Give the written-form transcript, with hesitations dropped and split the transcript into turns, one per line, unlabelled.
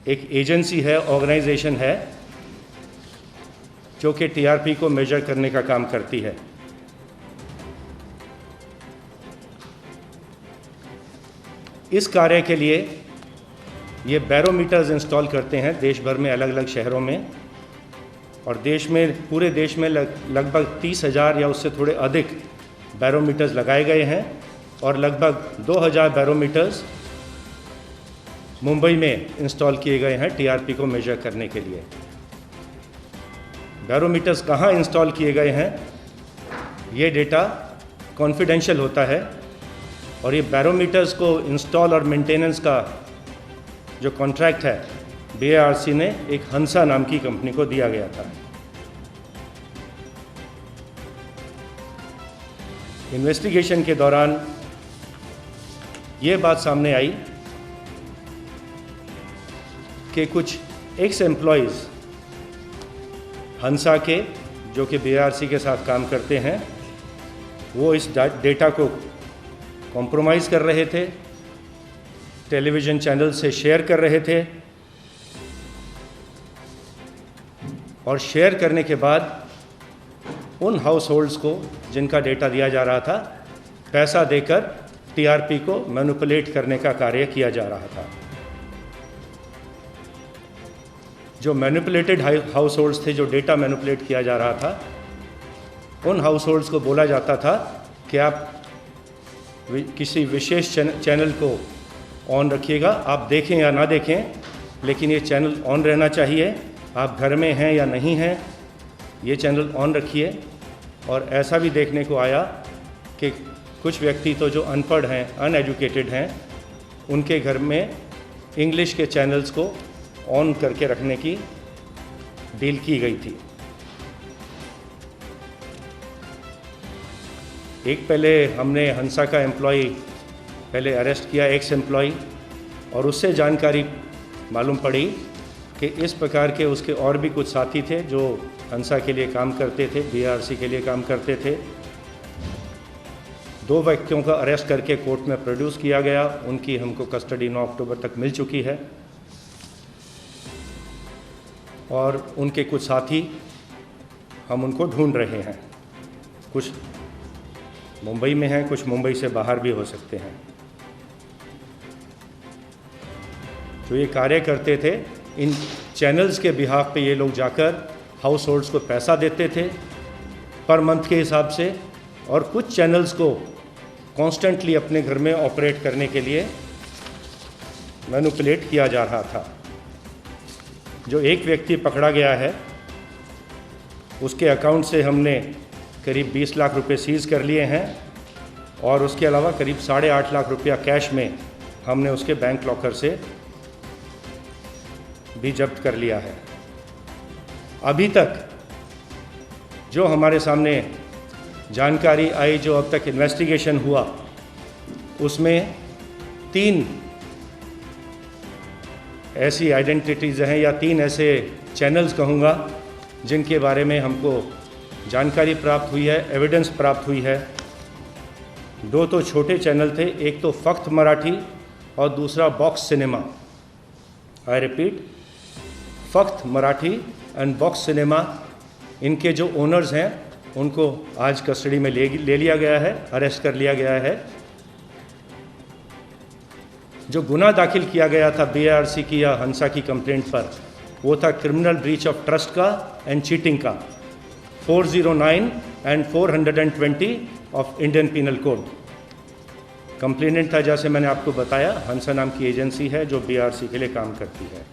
एक एजेंसी है, ऑर्गेनाइजेशन है जो कि टीआरपी को मेजर करने का काम करती है। इस कार्य के लिए ये बैरोमीटर्स इंस्टॉल करते हैं देश भर में, अलग अलग शहरों में, और देश में, पूरे देश में लगभग 30,000 या उससे थोड़े अधिक बैरोमीटर्स लगाए गए हैं और लगभग 2,000 बैरोमीटर्स मुंबई में इंस्टॉल किए गए हैं टीआरपी को मेजर करने के लिए। बैरोमीटर्स कहाँ इंस्टॉल किए गए हैं, ये डेटा कॉन्फिडेंशियल होता है, और ये बैरोमीटर्स को इंस्टॉल और मेंटेनेंस का जो कॉन्ट्रैक्ट है बीएआरसी ने एक हंसा नाम की कंपनी को दिया गया था। इन्वेस्टिगेशन के दौरान ये बात सामने आई कि कुछ एक्स एम्प्लॉयज़ हंसा के, जो कि बीएआरसी के साथ काम करते हैं, वो इस डेटा को कॉम्प्रोमाइज़ कर रहे थे, टेलीविज़न चैनल से शेयर कर रहे थे, और शेयर करने के बाद उन हाउस होल्ड्स को जिनका डेटा दिया जा रहा था, पैसा देकर टीआरपी को मैनिपुलेट करने का कार्य किया जा रहा था। जो मैनिपुलेटेड हाउस होल्ड्स थे, जो डेटा मैनिपुलेट किया जा रहा था, उन हाउस होल्ड्स को बोला जाता था कि आप किसी विशेष चैनल को ऑन रखिएगा, आप देखें या ना देखें, लेकिन ये चैनल ऑन रहना चाहिए, आप घर में हैं या नहीं हैं, ये चैनल ऑन रखिए। और ऐसा भी देखने को आया कि कुछ व्यक्ति तो जो अनपढ़ हैं, अनएजुकेटेड हैं, उनके घर में इंग्लिश के चैनल्स को ऑन करके रखने की डील की गई थी। एक पहले हमने हंसा का एम्प्लॉय पहले अरेस्ट किया, एक्स एम्प्लॉय, और उससे जानकारी मालूम पड़ी कि इस प्रकार के उसके और भी कुछ साथी थे जो हंसा के लिए काम करते थे, बीआरसी के लिए काम करते थे। 2 व्यक्तियों का अरेस्ट करके कोर्ट में प्रोड्यूस किया गया, उनकी हमको कस्टडी 9 अक्टूबर तक मिल चुकी है, और उनके कुछ साथी हम उनको ढूंढ रहे हैं। कुछ मुंबई में हैं, कुछ मुंबई से बाहर भी हो सकते हैं। जो ये कार्य करते थे, इन चैनल्स के बिहाफ पे ये लोग जाकर हाउस होल्ड्स को पैसा देते थे पर मंथ के हिसाब से, और कुछ चैनल्स को कॉन्स्टेंटली अपने घर में ऑपरेट करने के लिए मैनिपुलेट किया जा रहा था। जो एक व्यक्ति पकड़ा गया है, उसके अकाउंट से हमने करीब 20 लाख रुपए सीज़ कर लिए हैं, और उसके अलावा करीब 8.5 लाख रुपया कैश में हमने उसके बैंक लॉकर से भी जब्त कर लिया है। अभी तक जो हमारे सामने जानकारी आई, जो अब तक इन्वेस्टिगेशन हुआ, उसमें 3 ऐसी आइडेंटिटीज़ हैं या 3 ऐसे चैनल्स कहूँगा जिनके बारे में हमको जानकारी प्राप्त हुई है, एविडेंस प्राप्त हुई है। 2 तो छोटे चैनल थे, एक तो फख्त मराठी और दूसरा बॉक्स सिनेमा। आई रिपीट, फख्त मराठी एंड बॉक्स सिनेमा। इनके जो ओनर्स हैं उनको आज कस्टडी में ले लिया गया है, अरेस्ट कर लिया गया है। जो गुनाह दाखिल किया गया था बीआरसी की या हंसा की कंप्लेंट पर, वो था क्रिमिनल ब्रीच ऑफ ट्रस्ट का एंड चीटिंग का, 409 and 420 of Indian penal code. Complainant था, जैसे मैंने आपको बताया, हंसा नाम की एजेंसी है जो बीआरसी के लिए काम करती है।